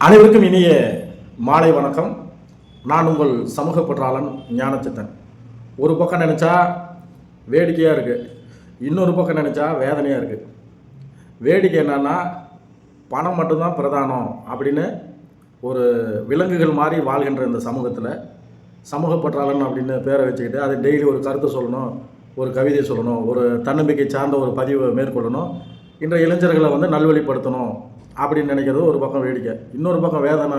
அனைவருக்கும் இனிய மாலை வணக்கம். நான் உங்கள் சமூக பற்றாளன் ஞானச்சித்தன். ஒரு பக்கம் நினச்சா வேடிக்கையாக இருக்குது, இன்னொரு பக்கம் நினச்சா வேதனையாக இருக்குது. வேடிக்கை என்னன்னா, பணம் மட்டும்தான் பிரதானம் அப்படின்னு ஒரு விலங்குகள் மாதிரி வாழ்கின்ற இந்த சமூகத்தில் சமூக பற்றாளன் அப்படின்னு பேரை வச்சுக்கிட்டு அது டெய்லி ஒரு கருத்து சொல்லணும், ஒரு கவிதை சொல்லணும், ஒரு தன்னம்பிக்கை சார்ந்த ஒரு பதிவை மேற்கொள்ளணும், இன்றைய இளைஞர்களை நல்வழிப்படுத்தணும் அப்படின்னு நினைக்கிறது ஒரு பக்கம் வேடிக்கை. இன்னொரு பக்கம் வேதனை.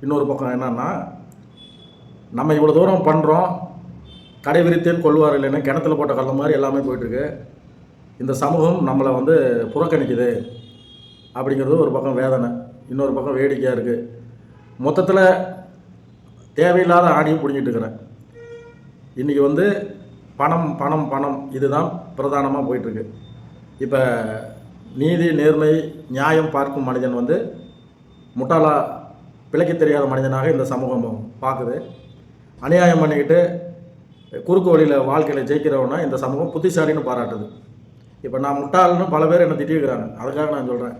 இன்னொரு பக்கம் என்னன்னா, நம்ம இவ்வளோ தூரம் பண்ணுறோம், கடை விரித்தேன்னு கொள்வார் இல்லைன்னா கிணத்துல போட்ட கல்ல மாதிரி எல்லாமே போயிட்டுருக்கு. இந்த சமூகம் நம்மளை புறக்கணிக்குது அப்படிங்கிறது ஒரு பக்கம் வேதனை, இன்னொரு பக்கம் வேடிக்கையாக இருக்குது. மொத்தத்தில் தேவையில்லாத ஆடியும் பிடிங்கிட்டு இருக்கிறேன். இன்றைக்கி பணம் பணம் பணம் இதுதான் பிரதானமாக போயிட்டுருக்கு. இப்போ நீதி, நேர்மை, நியாயம் பார்க்கும் மனிதன் முட்டாளா பிழைக்க தெரியாத மனிதனாக இந்த சமூகம் பார்க்குது. அநியாயம் பண்ணிக்கிட்டு குறுக்கு வழியில் வாழ்க்கையில் ஜெயிக்கிறவனா இந்த சமூகம் புத்திசாலின்னு பாராட்டுது. இப்போ நான் முட்டாள்னு பல பேர் என்னை திட்டிருக்கிறாங்க. அதுக்காக நான் சொல்கிறேன்,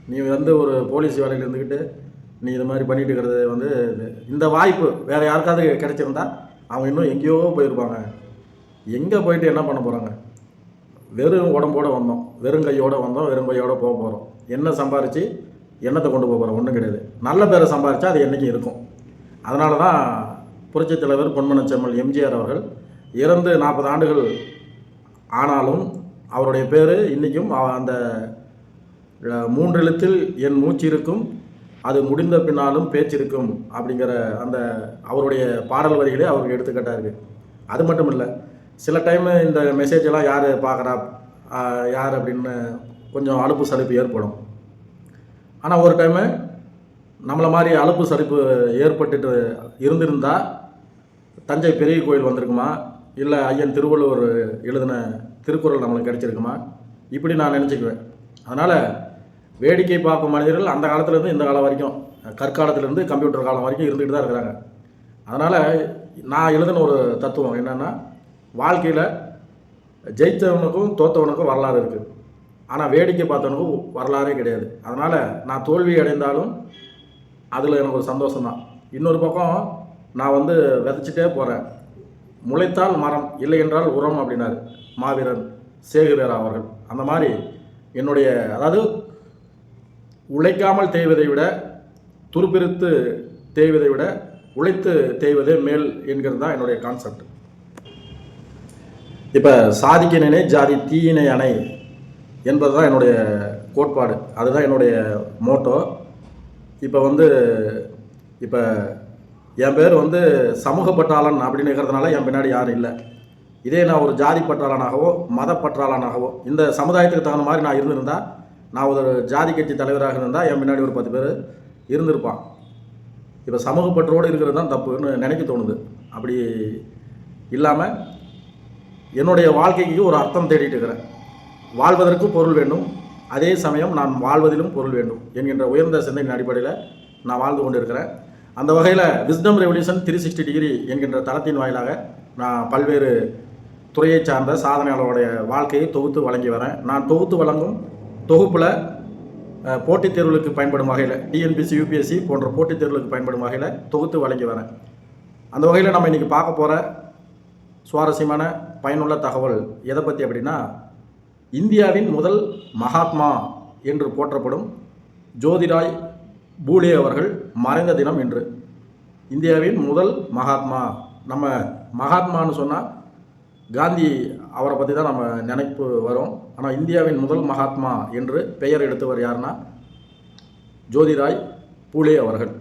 நீ ஒரு போலீஸ் வேலையில் இருந்துக்கிட்டு நீ இது மாதிரி பண்ணிட்டு இருக்கிறது இந்த வாய்ப்பு வேறு யாருக்காவது கிடைச்சிருந்தா அவங்க இன்னும் எங்கேயோ போயிருப்பாங்க. எங்கே போயிட்டு என்ன பண்ண போகிறாங்க? வெறும் உடம்போடு வந்தோம், வெறும் கையோடு வந்தோம், வெறும் கையோடு போக போகிறோம். என்ன சம்பாரித்து என்னத்தை கொண்டு போக போகிறோம்? ஒன்றும் கிடையாது. நல்ல பேரை சம்பாரித்தா அது என்றைக்கும் இருக்கும். அதனால தான் புரட்சித் தலைவர் பொன்மனச்செம்மல் எம்ஜிஆர் அவர்கள் இறந்து 40 ஆண்டுகள் ஆனாலும் அவருடைய பேர் இன்றைக்கும் அந்த 3 எழுத்தில் என் மூச்சு இருக்கும், அது முடிந்த பின்னாலும் பேச்சிருக்கும் அப்படிங்கிற அந்த அவருடைய பாடல் வரிகளே அவருக்கு எடுத்துக்காட்டாக இருக்குது. அது மட்டும் இல்லை, சில டைமு இந்த மெசேஜெல்லாம் யார் பார்க்குறா யார் அப்படின்னு கொஞ்சம் அலுப்பு சலிப்பு ஏற்படும். ஆனால் ஒரு டைமு நம்மளை மாதிரி அலுப்பு சலிப்பு ஏற்பட்டுட்டு இருந்திருந்தால் தஞ்சை பெரிய கோயில் வந்திருக்குமா, இல்லை ஐயன் திருவள்ளுவர் எழுதின திருக்குறள் நம்மளுக்கு கிடைச்சிருக்குமா, இப்படி நான் நினச்சிக்குவேன். அதனால் வேடிக்கை பார்க்கும் மனிதர்கள் அந்த காலத்துலேருந்து இந்த காலம் வரைக்கும், கற்காலத்துலேருந்து கம்ப்யூட்டர் காலம் வரைக்கும் இருந்துகிட்டு தான் இருக்கிறாங்க. அதனால் நான் எழுதின ஒரு தத்துவம் என்னென்னா, வாழ்க்கையில் ஜெயித்தவனுக்கும் தோற்றவனுக்கும் வரலாறு இருக்குது, ஆனால் வேடிக்கை பார்த்தவனுக்கும் வரலாறே கிடையாது. அதனால் நான் தோல்வி அடைந்தாலும் அதில் எனக்கு ஒரு சந்தோஷம்தான். இன்னொரு பக்கம் நான் விதைச்சிட்டே போகிறேன். முளைத்தால் மரம், இல்லை என்றால் உரம் அப்படின்னாரு மாவீரன் சேகுவேரா அவர்கள். அந்த மாதிரி என்னுடைய உழைக்காமல் தேய்வதை விட, துருப்பிரித்து தேய்வதை விட உழைத்து தேய்வதே மேல் என்கிறது தான் என்னுடைய கான்செப்ட். இப்போ சாதிக்க நினை ஜாதி தீயினை அணை என்பது தான் என்னுடைய கோட்பாடு, அதுதான் என்னுடைய மோட்டோ. இப்போ இப்போ என் பேர் சமூக பற்றாளன் அப்படின்னு இருக்கிறதுனால என் பின்னாடி யாரும் இல்லை. இதே நான் ஒரு ஜாதி பற்றாளனாகவோ மத பற்றாளனாகவோ இந்த சமுதாயத்துக்கு தகுந்த மாதிரி நான் இருந்திருந்தால், நான் ஒரு ஜாதி கட்சி தலைவராக இருந்தால் என் பின்னாடி ஒரு 10 பேர் இருந்திருப்பான். இப்போ சமூக பற்றோடு இருக்கிறது தான் தப்புன்னு நினைக்க தோணுது. அப்படி இல்லாமல் என்னுடைய வாழ்க்கைக்கு ஒரு அர்த்தம் தேடிட்டு இருக்கிறேன். வாழ்வதற்கு பொருள் வேண்டும், அதே சமயம் நான் வாழ்வதிலும் பொருள் வேண்டும் என்கின்ற உயர்ந்த சிந்தனையின் அடிப்படையில் நான் வாழ்ந்து கொண்டு இருக்கிறேன். அந்த வகையில் விஸ்டம் ரெவல்யூஷன் 360 டிகிரி என்கின்ற தளத்தின் வாயிலாக நான் பல்வேறு துறையை சார்ந்த சாதனையாளருடைய வாழ்க்கையை தொகுத்து வழங்கி வரேன். நான் தொகுத்து வழங்கும் தொகுப்பில் போட்டித் தேர்வுகளுக்கு பயன்படும் வகையில், டிஎன்பிசி, யூபிஎஸ்சி போன்ற போட்டித் தேர்வுகளுக்கு பயன்படும் வகையில் தொகுத்து வழங்கி வரேன். அந்த வகையில் நம்ம இன்றைக்கி பார்க்க போகிற சுவாரஸ்யமான பயனுள்ள தகவல் எதை பற்றி அப்படின்னா, இந்தியாவின் முதல் மகாத்மா என்று போற்றப்படும் ஜோதிராய் பூலே அவர்கள் மறைந்த தினம் இன்று. இந்தியாவின் முதல் மகாத்மா, நம்ம மகாத்மான்னு சொன்னால் காந்தி அவரை பற்றி தான் நம்ம நினைப்பு வரும். ஆனால் இந்தியாவின் முதல் மகாத்மா என்று பெயர் எடுத்தவர் யாருன்னா ஜோதிராய் பூலே அவர்கள்.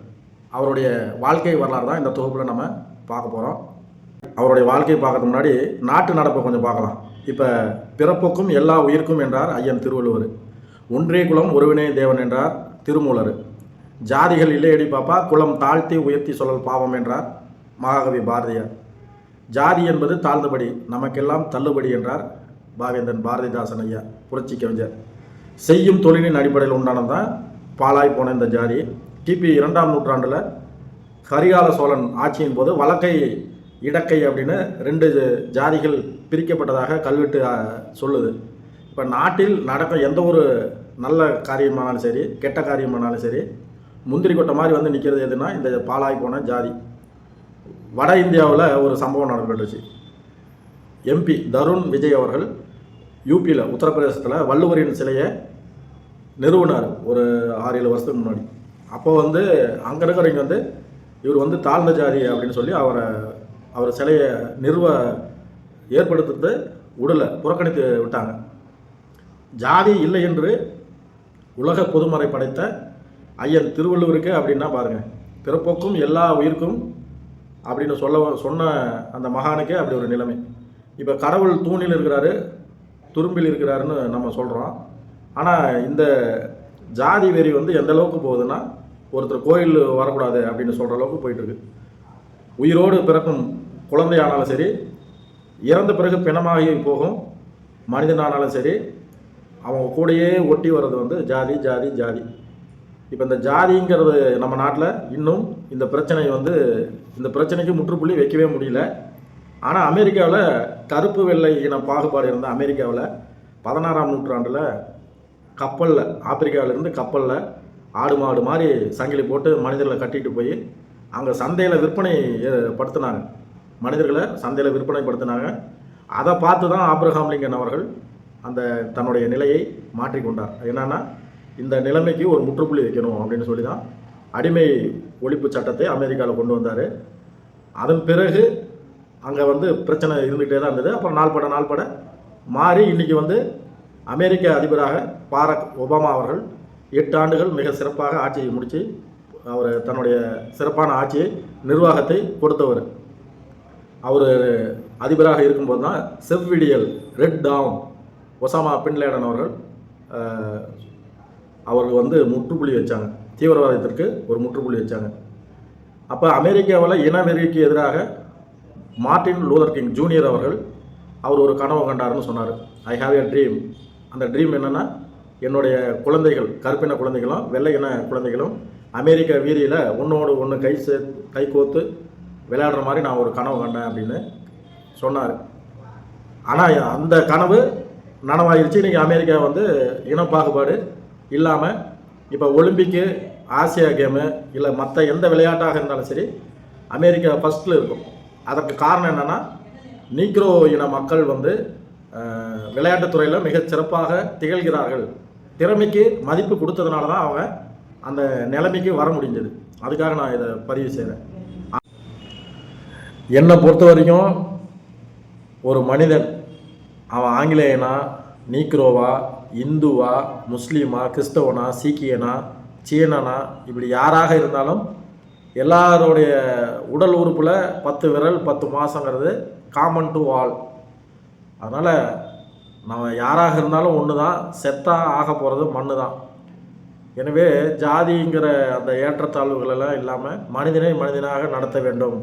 அவருடைய வாழ்க்கை வரலாறு தான் இந்த தொகுப்பில் நம்ம பார்க்க போகிறோம். அவருடைய வாழ்க்கையை பார்க்கறதுக்கு முன்னாடி நாட்டு நடப்பை கொஞ்சம் பார்க்கலாம். இப்போ பிறப்புக்கும் எல்லா உயிர்க்கும் என்றார் ஐயன் திருவள்ளுவர். ஒன்றே குலம் ஒருவனே தேவன் என்றார் திருமூலர். ஜாதிகள் இல்லையடி பாப்பா, குலம் தாழ்த்தி உயர்த்தி சொல்லல் பாவம் என்றார் மகாகவி பாரதியார். ஜாதி என்பது தாழ்ந்தபடி, நமக்கெல்லாம் தள்ளுபடி என்றார் பாவேந்தன் பாரதிதாசன் ஐயா, புரட்சி கவிஞர். செய்யும் தொழிலின் அடிப்படையில் உண்டானது தான் பாலாய் போன இந்த ஜாதி. கிபி 2ஆம் நூற்றாண்டில் கரிகால சோழன் ஆட்சியின் போது வழக்கை இடக்கை அப்படின்னு 2 ஜாதிகள் பிரிக்கப்பட்டதாக கல்வெட்டு சொல்லுது. இப்போ நாட்டில் நடக்கும் எந்த ஒரு நல்ல காரியமானாலும் சரி, கெட்ட காரியமானாலும் சரி, முந்திரி கொட்டை மாதிரி வந்து நிற்கிறது எதுனா இந்த பாலாய் போன ஜாதி. வட இந்தியாவில் ஒரு சம்பவம் நடந்துச்சு. எம்பி தருண் விஜய் அவர்கள் யூபியில் உத்தரப்பிரதேசத்தில் வள்ளுவரின் சிலையை நிறுவனார் ஒரு 6-7 வருஷத்துக்கு முன்னாடி. அப்போ வந்து அங்கே இருக்கிறவங்க வந்து இவர் வந்து தாழ்ந்த ஜாதி அப்படின்னு சொல்லி அவர் சிலையை ஏற்படுத்துறது புறக்கணித்து விட்டாங்க. ஜாதி இல்லை என்று உலக பொதுமறை படைத்த ஐயன் திருவள்ளுவருக்கு அப்படின்னா பாருங்கள், பிறப்போக்கும் எல்லா உயிருக்கும் அப்படின்னு சொன்ன அந்த மகானுக்கே அப்படி ஒரு நிலைமை. இப்போ கடவுள் தூணில் இருக்கிறாரு, துரும்பில் இருக்கிறாருன்னு நம்ம சொல்கிறோம். ஆனால் இந்த ஜாதி வெறி வந்து எந்த அளவுக்கு போகுதுன்னா, ஒருத்தர் கோயில் வரக்கூடாது அப்படின்னு சொல்கிற அளவுக்கு போயிட்டுருக்கு. உயிரோடு பிறக்கும் குழந்தையானாலும் சரி, இறந்த பிறகு பிணமாகி போகும் மனிதனானாலும் சரி, அவங்க கூடயே ஒட்டி வர்றது வந்து ஜாதி ஜாதி ஜாதி. இப்போ இந்த ஜாதிங்கிறது நம்ம நாட்டில் இன்னும் இந்த பிரச்சனைக்கு முற்றுப்புள்ளி வைக்கவே முடியல. ஆனால் அமெரிக்காவில் கருப்பு வெள்ளை இன பாகுபாடு இருந்த அமெரிக்காவில் 16ஆம் நூற்றாண்டில் கப்பலில், ஆப்பிரிக்காவிலேருந்து கப்பலில் ஆடு மாடு மாதிரி சங்கிலி போட்டு மனிதர்களை கட்டிட்டு போய் அங்கே சந்தையில் விற்பனை படுத்தினாங்க. மனிதர்களை சந்தையில் விற்பனைப்படுத்தினாங்க. அதை பார்த்து தான் ஆப்ரஹாம் லிங்கன் அவர்கள் தன்னுடைய நிலையை மாற்றிக்கொண்டார். என்னன்னா, இந்த நிலைமைக்கு ஒரு முற்றுப்புள்ளி வைக்கணும் அப்படின்னு சொல்லி தான் அடிமை ஒழிப்பு சட்டத்தை அமெரிக்காவில் கொண்டு வந்தார். அதன் பிறகு அங்கே வந்து பிரச்சனை இருந்துகிட்டே தான் இருந்தது. அப்புறம் நாள்பட மாறி இன்றைக்கி வந்து அமெரிக்க அதிபராக பாரக் ஒபாமா அவர்கள் 8 ஆண்டுகள் மிக சிறப்பாக ஆட்சியை முடித்து அவர் தன்னுடைய சிறப்பான ஆட்சியை நிர்வாகத்தை கொடுத்தவர். அவர் அதிபராக இருக்கும்போது தான் செவ்விடியல் ரெட் டாம் ஒசாமா பின் லேடன் அவர்கள் வந்து முற்றுப்புள்ளி வச்சாங்க, தீவிரவாதத்திற்கு ஒரு முற்றுப்புள்ளி வச்சாங்க. அப்போ அமெரிக்காவில் இனவெறிக்கு எதிராக மார்ட்டின் லூதர் கிங் ஜூனியர் அவர் ஒரு கனவு கண்டாருன்னு சொன்னார். I have a dream. அந்த ட்ரீம் என்னென்னா, என்னுடைய குழந்தைகள், கருப்பின குழந்தைகளும் வெள்ளை இன குழந்தைகளும் அமெரிக்க வீதியில் ஒன்றோடு ஒன்று கை கோத்து விளையாடுற மாதிரி நான் ஒரு கனவு கண்டேன் அப்படின்னு சொன்னார். ஆனால் அந்த கனவு நனவாயிருச்சு. இன்றைக்கி அமெரிக்கா வந்து இனப்பாகுபாடு இல்லாமல் இப்போ ஒலிம்பிக்கு, ஆசியா கேமு இல்லை மற்ற எந்த விளையாட்டாக இருந்தாலும் சரி அமெரிக்கா ஃபஸ்ட்டில் இருக்கும். அதற்கு காரணம் என்னென்னா, நீக்ரோ இன மக்கள் வந்து விளையாட்டுத்துறையில் மிகச் சிறப்பாக திகழ்கிறார்கள். திறமைக்கு மதிப்பு கொடுத்ததுனால தான் அவங்க அந்த நிலைமைக்கு வர முடிஞ்சது. அதுக்காக நான் இதை பதிவு செய்கிறேன். என்னை பொறுத்த வரைக்கும் ஒரு மனிதன் அவன் ஆங்கிலேயனா, நீக்ரோவா, இந்துவா, முஸ்லீமா, கிறிஸ்தவனா, சீக்கியனா, சீனனா, இப்படி யாராக இருந்தாலும் எல்லாருடைய உடல் உறுப்பில் 10 விரல் 10 மாதங்கிறது காமன் டு ஆல். அதனால் நம்ம யாராக இருந்தாலும் ஒன்று தான், செத்தாக ஆக போகிறது மண்ணு தான். எனவே ஜாதிங்கிற அந்த ஏற்றத்தாழ்வுகளெல்லாம் இல்லாமல் மனிதனை மனிதனாக நடத்த வேண்டும்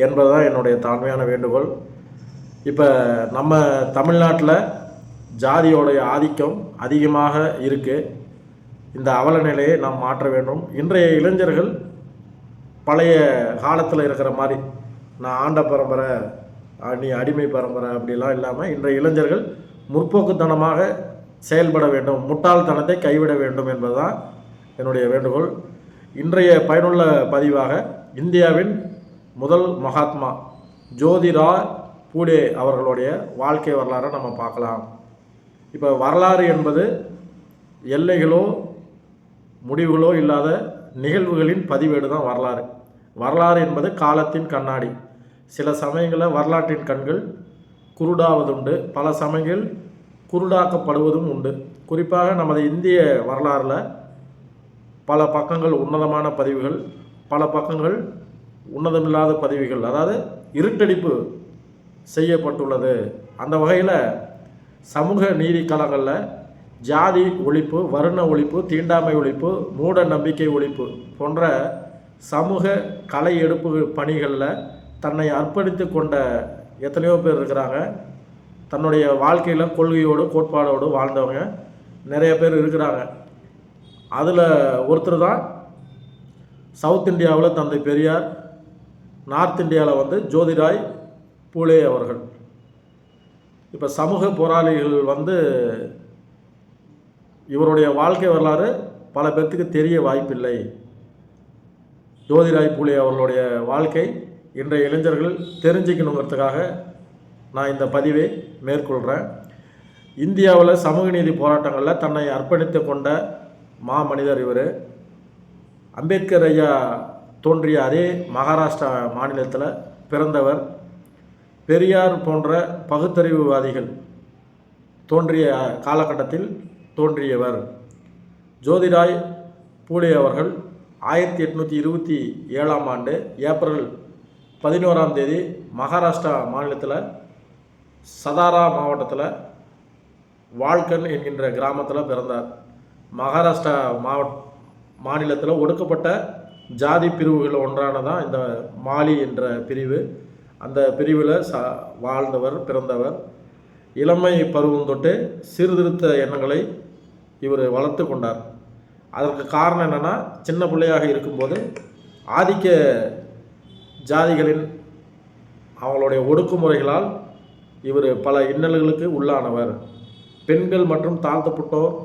என்பது தான் என்னுடைய தாழ்மையான வேண்டுகோள். இப்போ நம்ம தமிழ்நாட்டில் ஜாதியோடைய ஆதிக்கம் அதிகமாக இருக்குது. இந்த அவல நிலையை நாம் மாற்ற வேண்டும். இன்றைய இளைஞர்கள் பழைய காலத்தில் இருக்கிற மாதிரி நான் ஆண்ட பரம்பரை, நீ அடிமை பரம்பரை அப்படிலாம் இல்லாமல் இன்றைய இளைஞர்கள் முற்போக்குத்தனமாக செயல்பட வேண்டும், முட்டாள்தனத்தை கைவிட வேண்டும் என்பதுதான் என்னுடைய வேண்டுகோள். இன்றைய பயனுள்ள பதிவாக இந்தியாவின் முதல் மகாத்மா ஜோதிராவ் பூலே அவர்களுடைய வாழ்க்கை வரலாறை நம்ம பார்க்கலாம். இப்போ வரலாறு என்பது எல்லைகளோ முடிவுகளோ இல்லாத நிகழ்வுகளின் பதிவேடு தான் வரலாறு. வரலாறு என்பது காலத்தின் கண்ணாடி. சில சமயங்களில் வரலாற்றின் கண்கள் குருடாவதுண்டு, பல சமயங்கள் குருடாக்கப்படுவதும் உண்டு. குறிப்பாக நமது இந்திய வரலாறில் பல பக்கங்கள் உன்னதமான பதிவுகள், பல பக்கங்கள் உன்னதமில்லாத பதிவுகள், அதாவது இருட்டடிப்பு செய்யப்பட்டுள்ளது. அந்த வகையில் சமூக நீதி களங்களில் ஜாதி ஒழிப்பு, வருண ஒழிப்பு, தீண்டாமை ஒழிப்பு, மூட நம்பிக்கை ஒழிப்பு போன்ற சமூக களை எடுப்பு பணிகளில் தன்னை அர்ப்பணித்து கொண்ட எத்தனையோ பேர் இருக்கிறாங்க. தன்னுடைய வாழ்க்கையில் கொள்கையோடு கோட்பாடோடு வாழ்ந்தவங்க நிறைய பேர் இருக்கிறாங்க. அதில் ஒருத்தர் தான் சவுத் இந்தியாவில் தந்தை பெரியார், நார்த் இந்தியாவில் வந்து ஜோதிராவ் பூலே அவர்கள். இப்போ சமூக போராளிகள் வந்து இவருடைய வாழ்க்கை வரலாறு பல பேர்த்துக்கு தெரிய வாய்ப்பில்லை. ஜோதிராய் பூலே அவர்களுடைய வாழ்க்கை இன்றைய இளைஞர்கள் தெரிஞ்சுக்கணுங்கிறதுக்காக நான் இந்த பதிவை மேற்கொள்கிறேன். இந்தியாவில் சமூக நீதி போராட்டங்களில் தன்னை அர்ப்பணித்து கொண்ட மனிதர் இவர். அம்பேத்கர் ஐயா தோன்றிய அதே மகாராஷ்டிரா மாநிலத்தில் பிறந்தவர். பெரியார் போன்ற பகுத்தறிவுவாதிகள் தோன்றிய காலகட்டத்தில் தோன்றியவர். ஜோதிராய் பூலே அவர்கள் 1827ஆம் ஆண்டு ஏப்ரல் 11ஆம் தேதி மகாராஷ்டிரா மாநிலத்தில் சதாரா மாவட்டத்தில் வால்கன் என்கின்ற கிராமத்தில் பிறந்தார். மகாராஷ்டிரா மாநிலத்தில் ஒடுக்கப்பட்ட ஜாதி பிரிவுகள் ஒன்றானதான் இந்த மாலி என்ற பிரிவு. அந்த பிரிவில் வாழ்ந்தவர், பிறந்தவர். இளமை பருவம் தொட்டு சீர்திருத்த எண்ணங்களை இவர் வளர்த்து கொண்டார். அதற்கு காரணம் என்னென்னா, சின்ன பிள்ளையாக இருக்கும்போது ஆதிக்க ஜாதிகளின் அவங்களுடைய ஒடுக்குமுறைகளால் இவர் பல இன்னல்களுக்கு உள்ளானவர். பெண்கள் மற்றும் தாழ்த்தப்பட்டோர்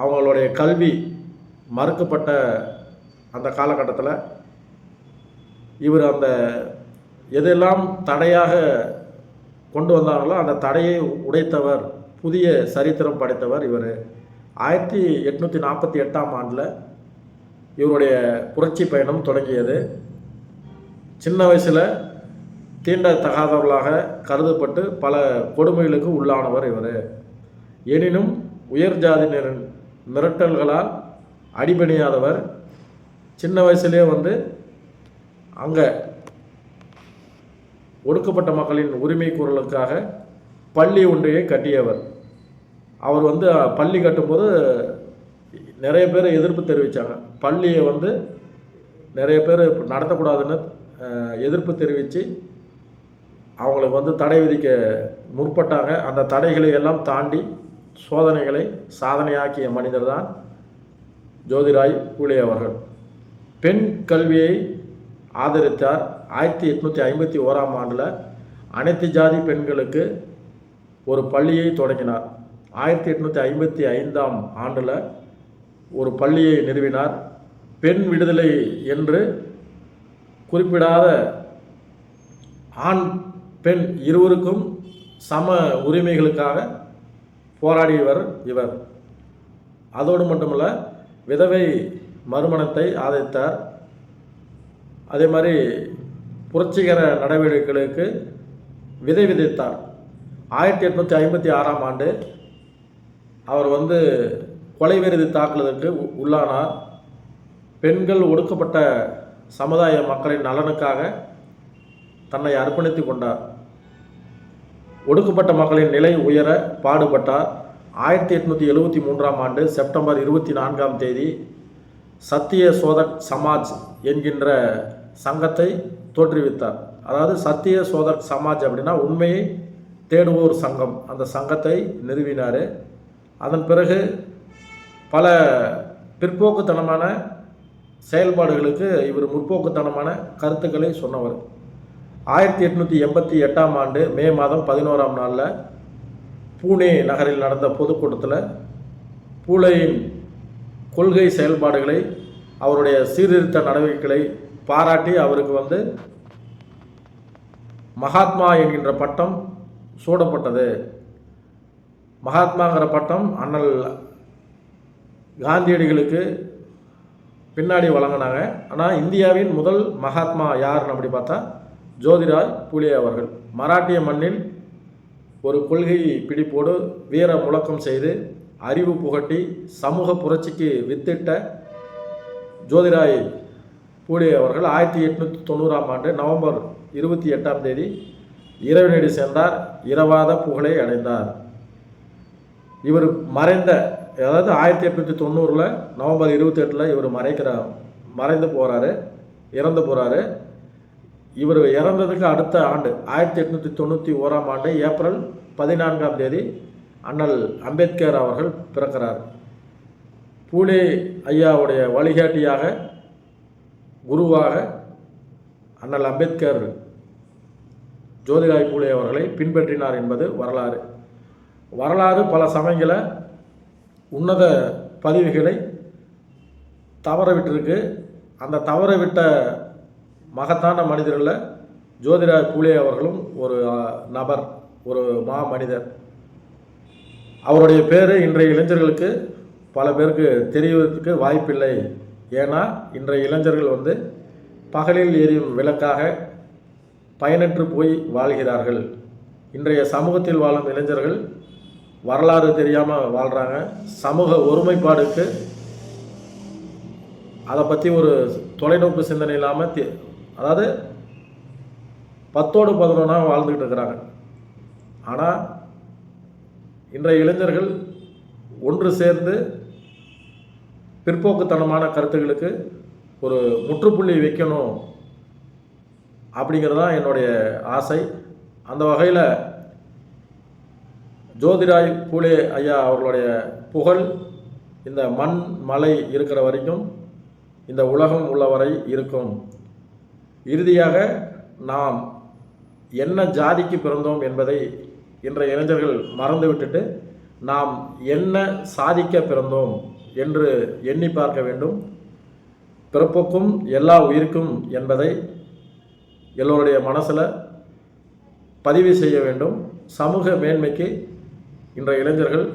அவங்களுடைய கல்வி மறுக்கப்பட்ட அந்த காலகட்டத்தில் இவர் அந்த எதெல்லாம் தடையாக கொண்டு வந்தாங்களோ அந்த தடையை உடைத்தவர், புதிய சரித்திரம் படைத்தவர் இவர். 1848ஆம் ஆண்டில் இவருடைய புரட்சி பயணம் தொடங்கியது. சின்ன வயசில் தீண்டத்தகாதவர்களாக கருதப்பட்டு பல கொடுமைகளுக்கு உள்ளானவர் இவர். எனினும் உயர் ஜாதியினரின் மிரட்டல்களால் அடிபணியாதவர். சின்ன வயசுலேயே அங்கே ஒடுக்கப்பட்ட மக்களின் உரிமை குரலுக்காக பள்ளி ஒன்றையை கட்டியவர். அவர் பள்ளி கட்டும்போது நிறைய பேர் எதிர்ப்பு தெரிவித்தாங்க. பள்ளியை நிறைய பேர் நடத்தக்கூடாதுன்னு எதிர்ப்பு தெரிவித்து அவங்களுக்கு தடை விதிக்க முற்பட்டாங்க. அந்த தடைகளை எல்லாம் தாண்டி சோதனைகளை சாதனையாக்கிய மனிதர் தான் ஜோதிராய் பூலே அவர்கள். பெண் கல்வியை ஆதரித்தார். 1851ஆம் ஆண்டில் அனைத்து ஜாதி பெண்களுக்கு ஒரு பள்ளியை தொடங்கினார். 1855ஆம் ஆண்டில் ஒரு பள்ளியை நிறுவினார். பெண் விடுதலை என்று குறிப்பிடாத ஆண் பெண் இருவருக்கும் சம உரிமைகளுக்காக போராடியவர் இவர். அதோடு மட்டுமல்ல, விதவை மறுமணத்தை ஆதரித்தார். அதே மாதிரி புரட்சிகர நடவடிக்கைகளுக்கு விதை விதைத்தார். 1856ஆம் ஆண்டு அவர் கொலைவெறிது தாக்குதலுக்கு உள்ளானார். பெண்கள் ஒடுக்கப்பட்ட சமுதாய மக்களின் நலனுக்காக தன்னை அர்ப்பணித்து கொண்டார். ஒடுக்கப்பட்ட மக்களின் நிலை உயர பாடுபட்டார். 1873ஆம் ஆண்டு செப்டம்பர் 24ஆம் தேதி சத்திய சோதக் சமாஜ் என்கின்ற சங்கத்தை தோற்றுவித்தார். அதாவது சத்திய சோதக் சமாஜ் அப்படின்னா உண்மையை தேடுவோர் சங்கம். அந்த சங்கத்தை நிறுவினார். அதன் பிறகு பல பிற்போக்குத்தனமான செயல்பாடுகளுக்கு இவர் முற்போக்குத்தனமான கருத்துக்களை சொன்னவர். 1888ஆம் ஆண்டு மே மாதம் 11ஆம் நாளில் பூனே நகரில் நடந்த பொதுக்கூட்டத்தில் பூலேயின் கொள்கை செயல்பாடுகளை, அவருடைய சீர்திருத்த நடவடிக்கைகளை பாராட்டி அவருக்கு மகாத்மா என்கின்ற பட்டம் சூடப்பட்டது. மகாத்மாங்கிற பட்டம் அண்ணல் காந்தியடிகளுக்கு பின்னாடி வழங்கினாங்க. ஆனால் இந்தியாவின் முதல் மகாத்மா யாருன்னு அப்படி பார்த்தா ஜோதிராய் பூலே அவர்கள். மராட்டிய மண்ணில் ஒரு கொள்கை பிடிப்போடு வீர முழக்கம் செய்து அறிவு புகட்டி சமூக புரட்சிக்கு வித்திட்ட ஜோதிராய் பூலே அவர்கள் 1890ஆம் ஆண்டு நவம்பர் 28ஆம் தேதி இறைவனடி சேர்ந்தார். இரவாத புகழை அடைந்தார். இவர் அதாவது 1890 நவம்பர் 28 இவர் மறைந்து போகிறாரு, இறந்து போகிறாரு. இவர் இறந்ததுக்கு அடுத்த ஆண்டு 1891ஆம் ஆண்டு ஏப்ரல் 14ஆம் தேதி அண்ணல் அம்பேத்கர் அவர்கள் பிறக்கிறார். பூலே ஐயாவுடைய வழிகாட்டியாக, குருவாக அண்ணல் அம்பேத்கர் ஜோதிராய் பூலே அவர்களை பின்பற்றினார் என்பது வரலாறு. பல சமயங்களில் உன்னத பதவிகளை தவற விட்டிருக்கு. அந்த தவறை விட்ட மகத்தான மனிதர்களில் ஜோதிராவ் பூலே அவர்களும் ஒரு நபர், ஒரு மனிதர். அவருடைய பேர் இன்றைய இளைஞர்களுக்கு பல பேருக்கு தெரிவதற்கு வாய்ப்பில்லை. ஏன்னா இன்றைய இளைஞர்கள் பகலில் எரியும் விளக்காக பயனற்று போய் வாழ்கிறார்கள். இன்றைய சமூகத்தில் வாழும் இளைஞர்கள் வரலாறு தெரியாமல் வாழ்கிறாங்க. சமூக ஒருமைப்பாடுக்கு அதை பற்றி ஒரு தொலைநோக்கு சிந்தனை இல்லாமல் அதாவது 10ஓடு 11 வாழ்ந்துக்கிட்டு இருக்கிறாங்க. ஆனால் இன்றைய இளைஞர்கள் ஒன்று சேர்ந்து பிற்போக்குத்தனமான கருத்துக்களுக்கு ஒரு முற்றுப்புள்ளி வைக்கணும் அப்படிங்கிறது தான் என்னுடைய ஆசை. அந்த வகையில் ஜோதிராவ் பூலே ஐயா அவர்களுடைய புகழ் இந்த மண் மலை இருக்கிற வரைக்கும், இந்த உலகம் உள்ளவரை இருக்கும். இறுதியாக நாம் என்ன ஜாதிக்கு பிறந்தோம் என்பதை இன்றைய இளைஞர்கள் மறந்து விட்டுட்டு நாம் என்ன சாதிக்க பிறந்தோம் என்று எண்ணி பார்க்க வேண்டும். பிறப்புக்கும் எல்லா உயிருக்கும் என்பதை எல்லோருடைய மனசில் பதிவு செய்ய வேண்டும். சமூக மேன்மைக்கு இன்றைய இளைஞர்கள்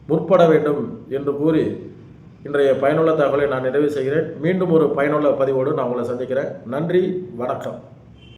முற்பட வேண்டும் என்று கூறி இன்றைய பயனுள்ள தகவலை நான் நிறைவு செய்கிறேன். மீண்டும் ஒரு பயனுள்ள பதிவோடு நான் உங்களை சந்திக்கிறேன். நன்றி, வணக்கம்.